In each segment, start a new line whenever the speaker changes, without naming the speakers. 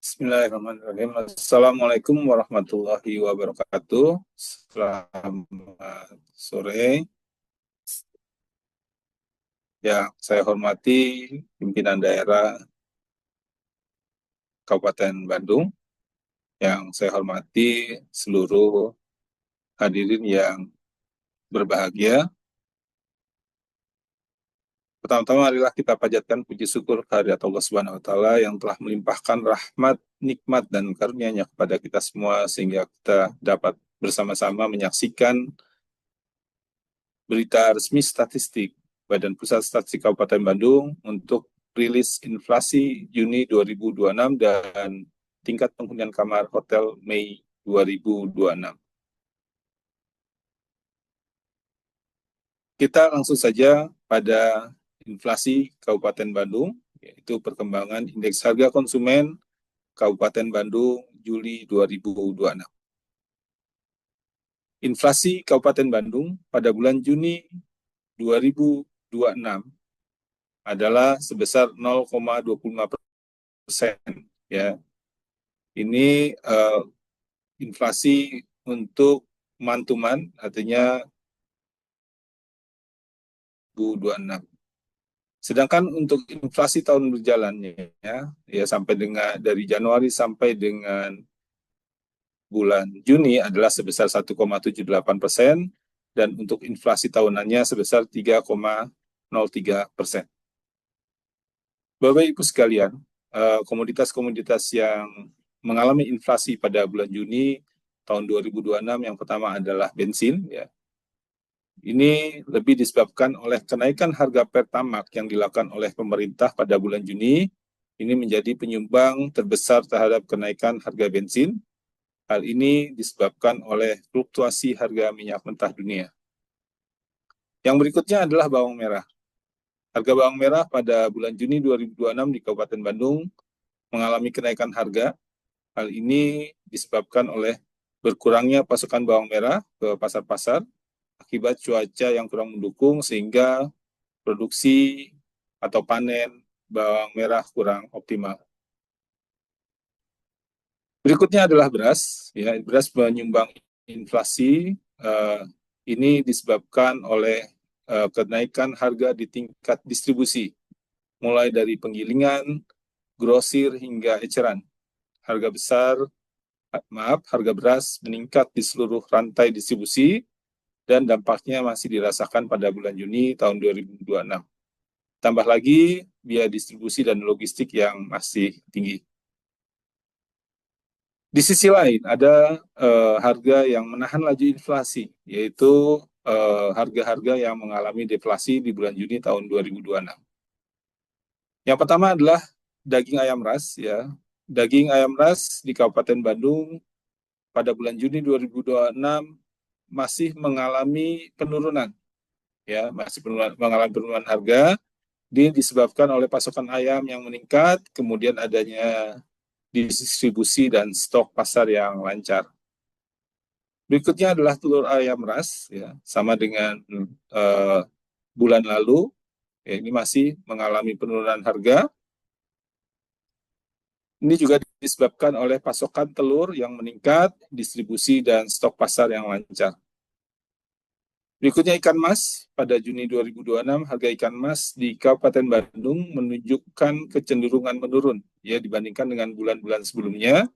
Bismillahirrahmanirrahim. Assalamualaikum warahmatullahi wabarakatuh. Selamat sore. Yang saya hormati pimpinan daerah Kabupaten Bandung, yang saya hormati seluruh hadirin yang berbahagia. Pertama-tama marilah kita panjatkan puji syukur kehadirat Allah Subhanahu wa taala yang telah melimpahkan rahmat, nikmat dan karunia-Nya kepada kita semua sehingga kita dapat bersama-sama menyaksikan berita resmi statistik Badan Pusat Statistik Kabupaten Bandung untuk rilis inflasi Juni 2026 dan tingkat penghunian kamar hotel Mei 2026. Kita langsung saja pada inflasi Kabupaten Bandung, yaitu perkembangan indeks harga konsumen Kabupaten Bandung Juli 2026. Inflasi Kabupaten Bandung pada bulan Juni 2026 adalah sebesar 0,25%. Ya, ini inflasi untuk mantuman, artinya 2026. Sedangkan untuk inflasi tahun berjalannya, ya sampai dengan dari Januari sampai dengan bulan Juni adalah sebesar 1,78% dan untuk inflasi tahunannya sebesar 3,03%. Bapak Ibu sekalian, komoditas-komoditas yang mengalami inflasi pada bulan Juni tahun 2026 yang pertama adalah bensin, ya. Ini lebih disebabkan oleh kenaikan harga Pertamax yang dilakukan oleh pemerintah pada bulan Juni. Ini menjadi penyumbang terbesar terhadap kenaikan harga bensin. Hal ini disebabkan oleh fluktuasi harga minyak mentah dunia. Yang berikutnya adalah bawang merah. Harga bawang merah pada bulan Juni 2026 di Kabupaten Bandung mengalami kenaikan harga. Hal ini disebabkan oleh berkurangnya pasokan bawang merah ke pasar-pasar akibat cuaca yang kurang mendukung sehingga produksi atau panen bawang merah kurang optimal. Berikutnya adalah beras. Ya, beras menyumbang inflasi. Ini disebabkan oleh kenaikan harga di tingkat distribusi, mulai dari penggilingan, grosir hingga eceran. Harga beras meningkat di seluruh rantai distribusi dan dampaknya masih dirasakan pada bulan Juni tahun 2026. Tambah lagi biaya distribusi dan logistik yang masih tinggi. Di sisi lain ada harga yang menahan laju inflasi, yaitu harga-harga yang mengalami deflasi di bulan Juni tahun 2026. Yang pertama adalah daging ayam ras, ya. Daging ayam ras di Kabupaten Bandung pada bulan Juni 2026 masih mengalami penurunan, ya, mengalami penurunan harga. Ini disebabkan oleh pasokan ayam yang meningkat, kemudian adanya distribusi dan stok pasar yang lancar. Berikutnya adalah telur ayam ras, ya, sama dengan bulan lalu, ya, ini masih mengalami penurunan harga. Ini juga disebabkan oleh pasokan telur yang meningkat, distribusi dan stok pasar yang lancar. Berikutnya ikan mas. Pada Juni 2026, harga ikan mas di Kabupaten Bandung menunjukkan kecenderungan menurun, ya, dibandingkan dengan bulan-bulan sebelumnya.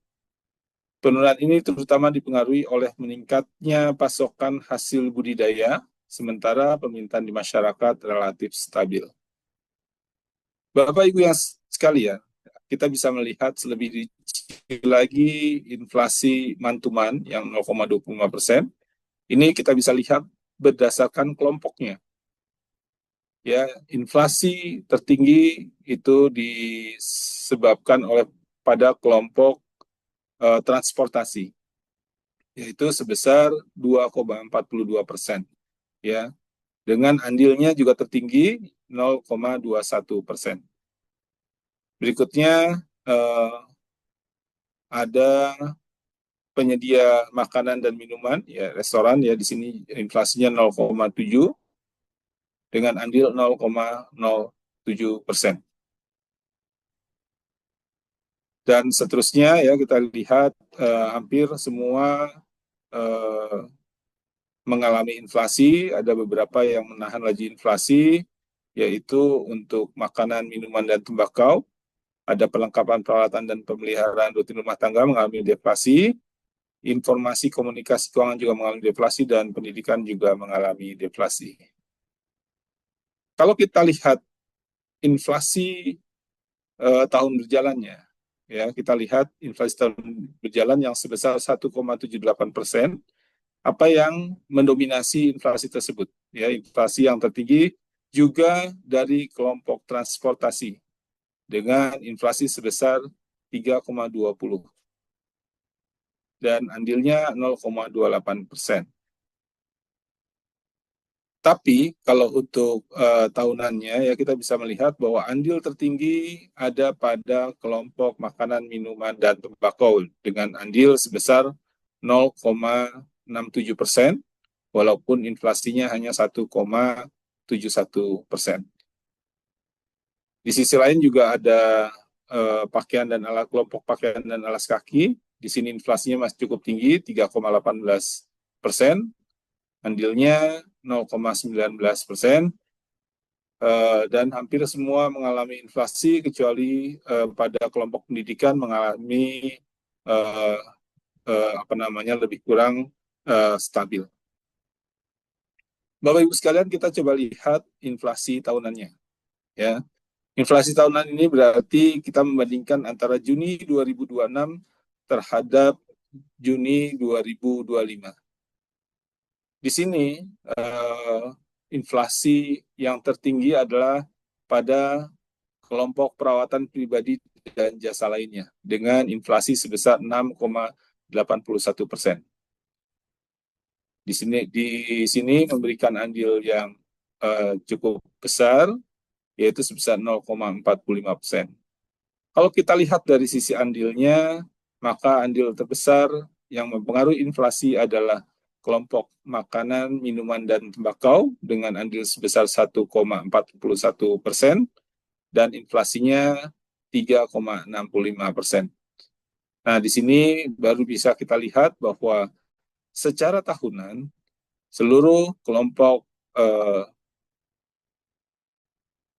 Penurunan ini terutama dipengaruhi oleh meningkatnya pasokan hasil budidaya, sementara permintaan di masyarakat relatif stabil. Bapak Ibu yang sekalian, kita bisa melihat lebih lagi inflasi mantuman yang 0,25%. Ini kita bisa lihat berdasarkan kelompoknya. Ya, inflasi tertinggi itu disebabkan oleh pada kelompok transportasi, yaitu sebesar 2,42%. Ya, dengan andilnya juga tertinggi 0,21%. Berikutnya ada penyedia makanan dan minuman, ya, restoran, ya, di sini inflasinya 0,7 dengan andil 0,07%. Dan seterusnya ya, kita lihat hampir semua mengalami inflasi. Ada beberapa yang menahan laju inflasi, yaitu untuk makanan, minuman, dan tembakau. Ada perlengkapan peralatan dan pemeliharaan rutin rumah tangga mengalami deflasi. Informasi komunikasi keuangan juga mengalami deflasi, dan pendidikan juga mengalami deflasi. Kalau kita lihat inflasi tahun berjalannya, ya kita lihat inflasi tahun berjalan yang sebesar 1,78%. Apa yang mendominasi inflasi tersebut? Ya, inflasi yang tertinggi juga dari kelompok transportasi dengan inflasi sebesar 3,20 dan andilnya 0,28%. Tapi kalau untuk tahunannya ya kita bisa melihat bahwa andil tertinggi ada pada kelompok makanan, minuman, dan tembakau dengan andil sebesar 0,67%, walaupun inflasinya hanya 1,71%. Di sisi lain juga ada pakaian dan alat kelompok pakaian dan alas kaki. Di sini inflasinya masih cukup tinggi, 3,18%. Andilnya 0,19%, dan hampir semua mengalami inflasi kecuali pada kelompok pendidikan mengalami lebih kurang stabil. Bapak Ibu sekalian, kita coba lihat inflasi tahunannya. Ya, inflasi tahunan ini berarti kita membandingkan antara Juni 2026 terhadap Juni 2025. Di sini inflasi yang tertinggi adalah pada kelompok perawatan pribadi dan jasa lainnya dengan inflasi sebesar 6,81%. Di sini memberikan andil yang cukup besar, yaitu sebesar 0,45%. Kalau kita lihat dari sisi andilnya, maka andil terbesar yang mempengaruhi inflasi adalah kelompok makanan, minuman, dan tembakau dengan andil sebesar 1,41% dan inflasinya 3,65%. Nah, di sini baru bisa kita lihat bahwa secara tahunan seluruh kelompok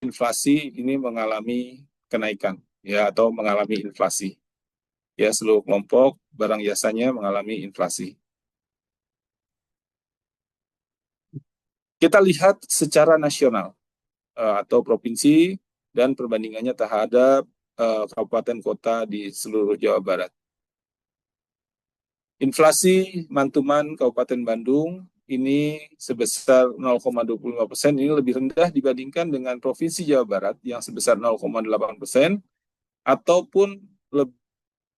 inflasi ini mengalami kenaikan ya, atau mengalami inflasi. Ya, seluruh kelompok barang jasanya mengalami inflasi. Kita lihat secara nasional atau provinsi dan perbandingannya terhadap kabupaten kota di seluruh Jawa Barat. Inflasi Mantuman Kabupaten Bandung ini sebesar 0,25%, ini lebih rendah dibandingkan dengan Provinsi Jawa Barat yang sebesar 0,8%, ataupun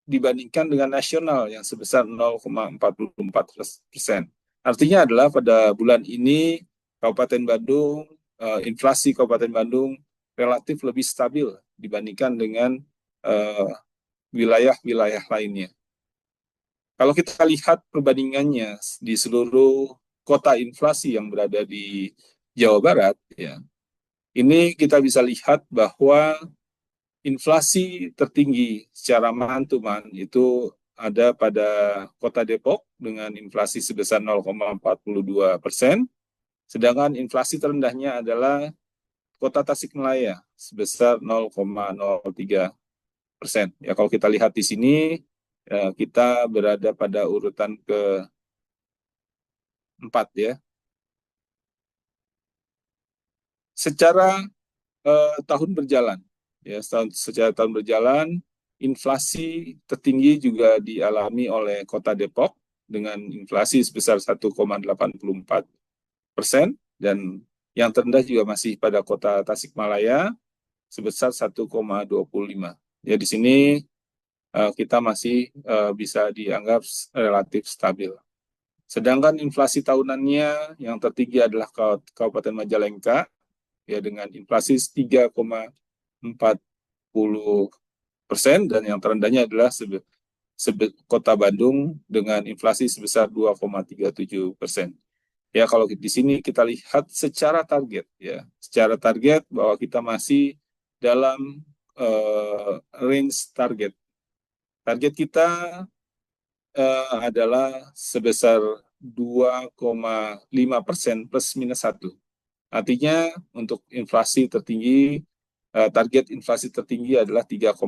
dibandingkan dengan nasional yang sebesar 0,44%. Artinya adalah pada bulan ini Kabupaten Bandung, inflasi Kabupaten Bandung relatif lebih stabil dibandingkan dengan wilayah-wilayah lainnya. Kalau kita lihat perbandingannya di seluruh kota inflasi yang berada di Jawa Barat, ya, ini kita bisa lihat bahwa inflasi tertinggi secara mantuman itu ada pada Kota Depok dengan inflasi sebesar 0,42%, sedangkan inflasi terendahnya adalah Kota Tasikmalaya sebesar 0,03%. Ya, kalau kita lihat di sini, kita berada pada urutan ke-4 ya. Secara tahun berjalan, ya, secara tahun berjalan, inflasi tertinggi juga dialami oleh Kota Depok dengan inflasi sebesar 1,84%, dan yang terendah juga masih pada Kota Tasikmalaya sebesar 1,25. Ya, di sini kita masih bisa dianggap relatif stabil. Sedangkan inflasi tahunannya yang tertinggi adalah Kabupaten Majalengka, ya, dengan inflasi 3,40%, dan yang terendahnya adalah Kota Bandung dengan inflasi sebesar 2,37%. Ya, kalau di sini kita lihat secara target, ya, secara target bahwa kita masih dalam range target Target kita adalah sebesar 2,5% plus minus 1. Artinya untuk inflasi tertinggi, target inflasi tertinggi adalah 3,5.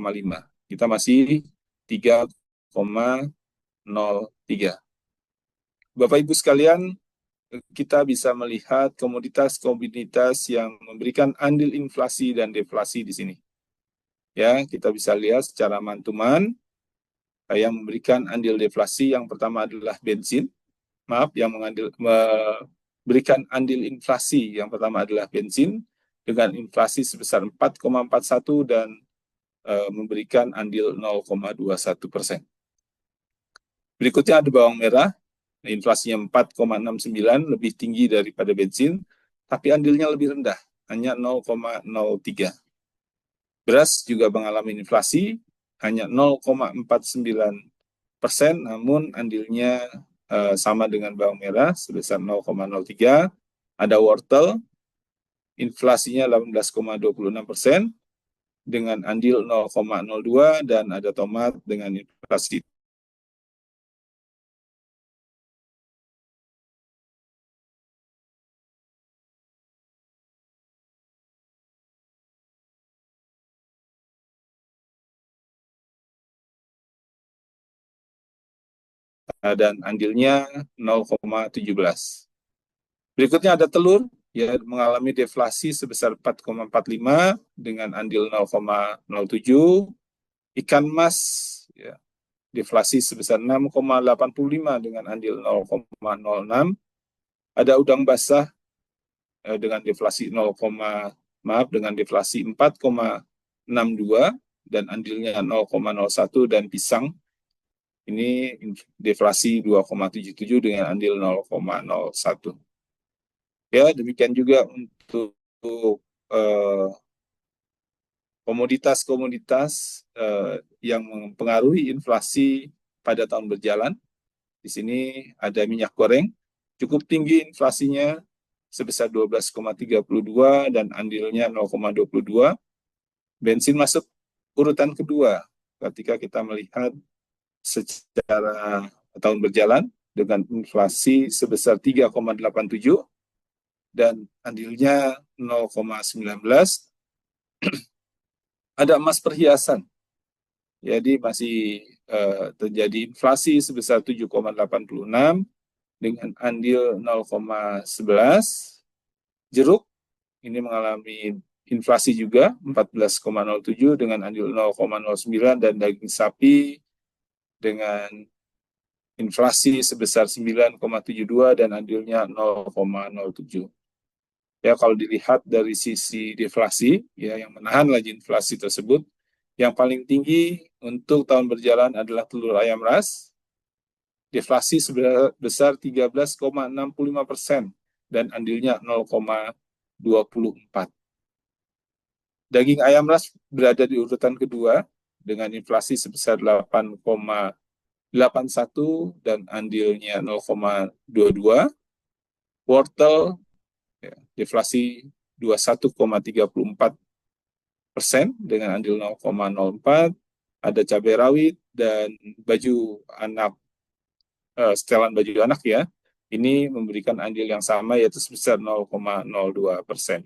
Kita masih 3,03. Bapak Ibu sekalian, kita bisa melihat komoditas-komoditas yang memberikan andil inflasi dan deflasi di sini. Ya, kita bisa lihat secara mantuman yang memberikan andil deflasi yang pertama adalah bensin. Yang memberikan andil inflasi yang pertama adalah bensin dengan inflasi sebesar 4,41 dan memberikan andil 0,21%. Berikutnya ada bawang merah, inflasinya 4,69, lebih tinggi daripada bensin, tapi andilnya lebih rendah, hanya 0,03. Beras juga mengalami inflasi, hanya 0,49%, namun andilnya sama dengan bawang merah, sebesar 0,03. Ada wortel, inflasinya 18,26%, dengan andil 0,02, dan ada tomat dengan inflasi dan andilnya 0,17. Berikutnya ada telur, ya mengalami deflasi sebesar 4,45 dengan andil 0,07. Ikan mas, ya, deflasi sebesar 6,85 dengan andil 0,06. Ada udang basah dengan deflasi 4,62 dan andilnya 0,01, dan pisang ini deflasi 2,77 dengan andil 0,01. Ya, demikian juga untuk komoditas-komoditas yang mempengaruhi inflasi pada tahun berjalan. Di sini ada minyak goreng, cukup tinggi inflasinya sebesar 12,32 dan andilnya 0,22. Bensin masuk urutan kedua ketika kita melihat secara tahun berjalan dengan inflasi sebesar 3,87 dan andilnya 0,19. Ada emas perhiasan, jadi masih terjadi inflasi sebesar 7,86 dengan andil 0,11. Jeruk ini mengalami inflasi juga 14,07 dengan andil 0,09, dan daging sapi dengan inflasi sebesar 9,72 dan andilnya 0,07. Ya, kalau dilihat dari sisi deflasi, ya yang menahan laju inflasi tersebut, yang paling tinggi untuk tahun berjalan adalah telur ayam ras, deflasi sebesar 13,65% dan andilnya 0,24. Daging ayam ras berada di urutan kedua dengan inflasi sebesar 8,81 dan andilnya 0,22. Wortel, ya, deflasi 21,34% dengan andil 0,04. Ada cabai rawit dan baju anak, setelan baju anak ya, ini memberikan andil yang sama yaitu sebesar 0,02%.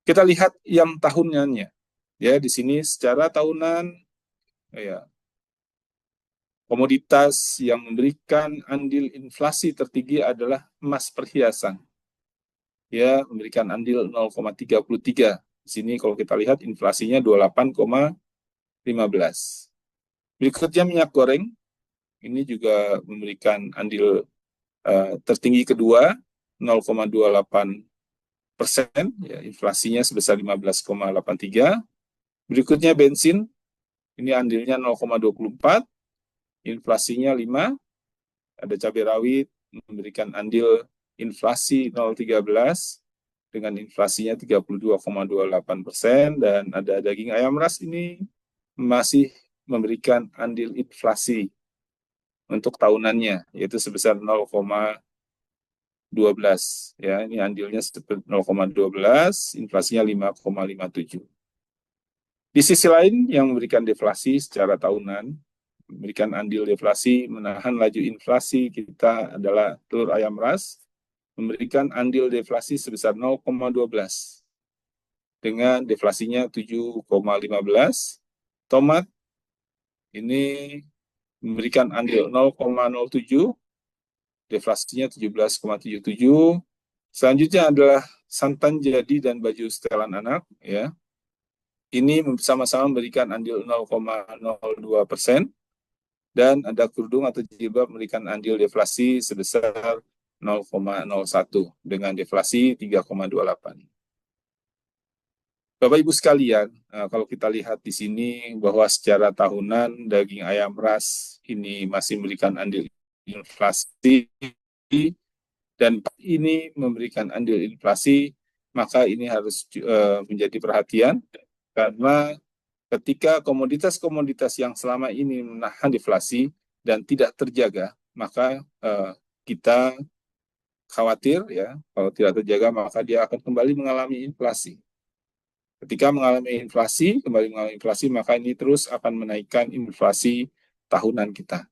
Kita lihat yang tahunannya. Ya, di sini secara tahunan ya, komoditas yang memberikan andil inflasi tertinggi adalah emas perhiasan. Ya, memberikan andil 0,33. Di sini kalau kita lihat inflasinya 28,15. Berikutnya minyak goreng. Ini juga memberikan andil tertinggi kedua 0,28%, ya, inflasinya sebesar 15,83. Berikutnya bensin, ini andilnya 0,24, inflasinya 5. Ada cabai rawit memberikan andil inflasi 0,13 dengan inflasinya 32,28%, dan ada daging ayam ras ini masih memberikan andil inflasi untuk tahunannya yaitu sebesar 0,12. Ya, ini andilnya seperti 0,12, inflasinya 5,57. Di sisi lain, yang memberikan deflasi secara tahunan, memberikan andil deflasi, menahan laju inflasi kita adalah telur ayam ras, memberikan andil deflasi sebesar 0,12 dengan deflasinya 7,15. Tomat ini memberikan andil 0,07, deflasinya 17,77. Selanjutnya adalah santan jadi dan baju setelan anak, ya. Ini sama-sama memberikan andil 0,02%, dan ada kerudung atau jilbab memberikan andil deflasi sebesar 0,01 dengan deflasi 3,28. Bapak Ibu sekalian, kalau kita lihat di sini bahwa secara tahunan daging ayam ras ini masih memberikan andil inflasi, dan ini memberikan andil inflasi, maka ini harus menjadi perhatian, karena ketika komoditas-komoditas yang selama ini menahan deflasi dan tidak terjaga, maka kita khawatir, ya, kalau tidak terjaga maka dia akan kembali mengalami inflasi. Ketika kembali mengalami inflasi, maka ini terus akan menaikkan inflasi tahunan kita.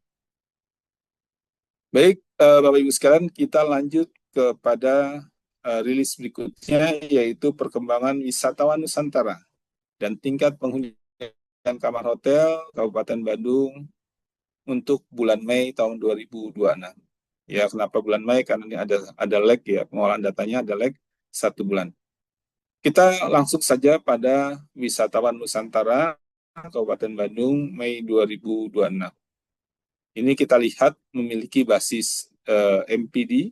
Baik, Bapak Ibu sekalian, kita lanjut kepada rilis berikutnya, yaitu perkembangan wisatawan Nusantara dan tingkat penghunian kamar hotel Kabupaten Bandung untuk bulan Mei tahun 2026. Ya, kenapa bulan Mei? Karena ini ada lag, ya, pengolahan datanya ada lag 1 bulan. Kita langsung saja pada wisatawan Nusantara Kabupaten Bandung Mei 2026. Ini kita lihat memiliki basis MPD,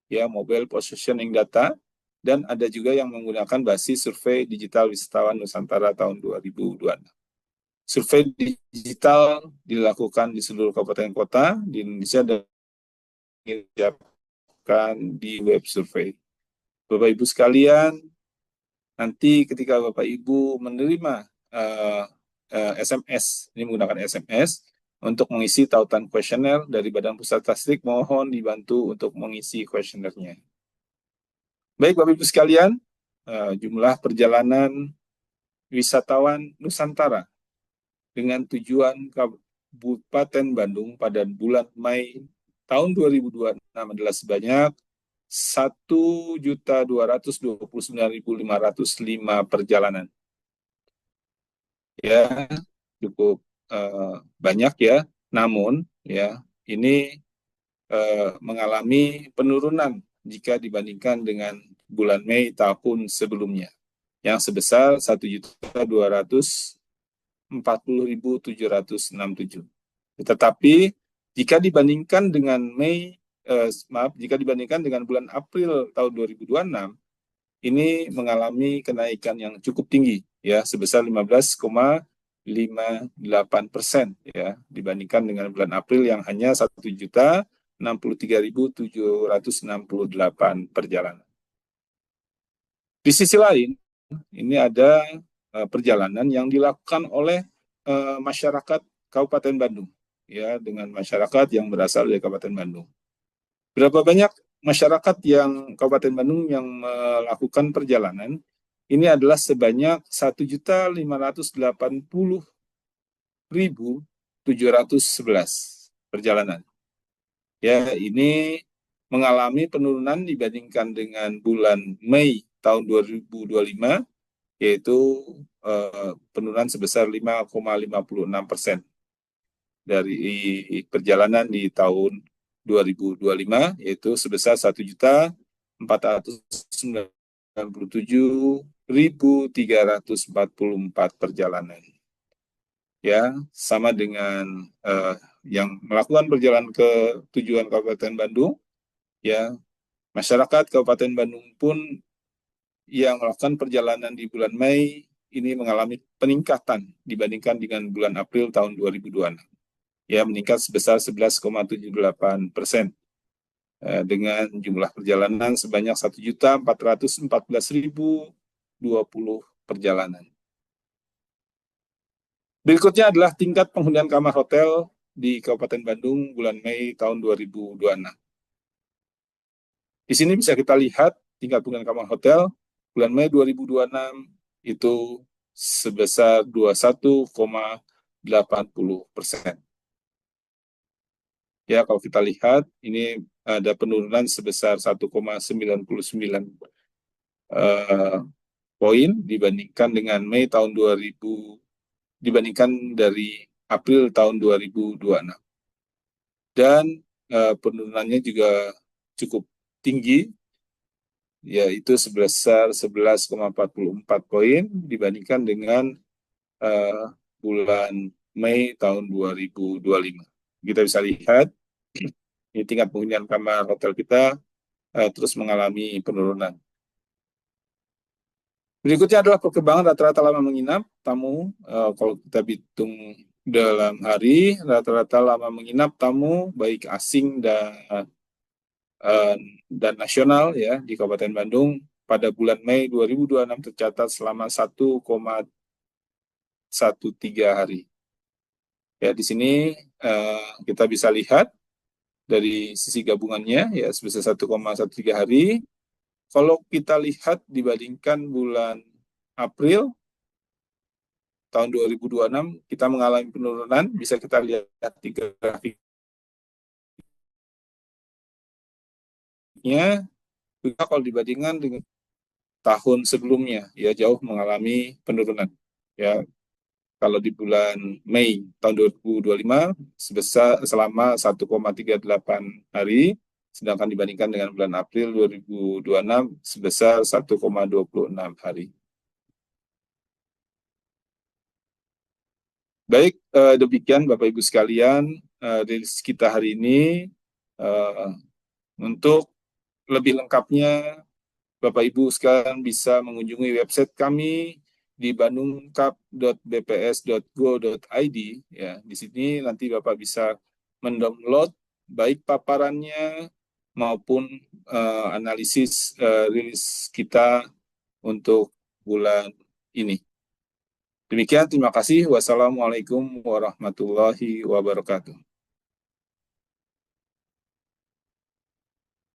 ya, Mobile Positioning Data, dan ada juga yang menggunakan basis survei digital wisatawan Nusantara tahun 2026. Survei digital dilakukan di seluruh kabupaten kota di Indonesia dan disiapkan di web survei. Bapak Ibu sekalian, nanti ketika Bapak Ibu menerima SMS, ini menggunakan SMS, untuk mengisi tautan kuesioner dari Badan Pusat Statistik, mohon dibantu untuk mengisi kuesionernya. Baik Bapak Ibu sekalian, jumlah perjalanan wisatawan Nusantara dengan tujuan Kabupaten Bandung pada bulan Mei tahun 2026 adalah sebanyak 1.229.505 perjalanan. Ya, cukup banyak, ya. Namun, ya, ini mengalami penurunan jika dibandingkan dengan bulan Mei tahun sebelumnya, yang sebesar 1.240.767. Tetapi jika dibandingkan dengan jika dibandingkan dengan bulan April tahun 2026, ini mengalami kenaikan yang cukup tinggi, ya, sebesar 15,58%, ya, dibandingkan dengan bulan April yang hanya 1.063.768 perjalanan. Di sisi lain, ini ada perjalanan yang dilakukan oleh masyarakat Kabupaten Bandung, ya, dengan masyarakat yang berasal dari Kabupaten Bandung. Berapa banyak masyarakat yang Kabupaten Bandung yang melakukan perjalanan? Ini adalah sebanyak 1.580.711 perjalanan. Ya, ini mengalami penurunan dibandingkan dengan bulan Mei tahun 2025, yaitu penurunan sebesar 5,56% dari perjalanan di tahun 2025, yaitu sebesar 1.497.344 perjalanan. Ya, sama dengan yang melakukan perjalanan ke tujuan Kabupaten Bandung, ya, masyarakat Kabupaten Bandung pun yang melakukan perjalanan di bulan Mei ini mengalami peningkatan dibandingkan dengan bulan April tahun 2026. Ya, meningkat sebesar 11,78%, dengan jumlah perjalanan sebanyak 1.414.020 perjalanan. Berikutnya adalah tingkat penghunian kamar hotel di Kabupaten Bandung bulan Mei tahun 2026. Di sini bisa kita lihat tingkat penghunian kamar hotel bulan Mei 2026 itu sebesar 21,80%. Ya, kalau kita lihat ini ada penurunan sebesar 1,99 poin dibandingkan dengan Mei tahun 2000, dibandingkan dari April tahun 2026. Dan penurunannya juga cukup tinggi, yaitu sebesar 11,44 poin dibandingkan dengan bulan Mei tahun 2025. Kita bisa lihat, ini tingkat penghunian kamar hotel kita terus mengalami penurunan. Berikutnya adalah perkembangan rata-rata lama menginap tamu. Kalau kita hitung dalam hari, rata-rata lama menginap tamu baik asing dan nasional ya di Kabupaten Bandung pada bulan Mei 2026 tercatat selama 1,13 hari. Ya, di sini kita bisa lihat dari sisi gabungannya ya sebesar 1,13 hari. Kalau kita lihat dibandingkan bulan April tahun 2026 kita mengalami penurunan, bisa kita lihat di grafiknya. Kalau dibandingkan dengan tahun sebelumnya ya jauh mengalami penurunan. Ya, kalau di bulan Mei tahun 2025 sebesar selama 1,38 hari, sedangkan dibandingkan dengan bulan April 2026 sebesar 1,26 hari. Baik, demikian Bapak Ibu sekalian, rilis kita hari ini. Untuk lebih lengkapnya, Bapak Ibu sekalian bisa mengunjungi website kami di bandungcup.bps.go.id. Ya, di sini nanti Bapak bisa mendownload baik paparannya maupun analisis rilis kita untuk bulan ini. Demikian, terima kasih. Wassalamualaikum warahmatullahi wabarakatuh.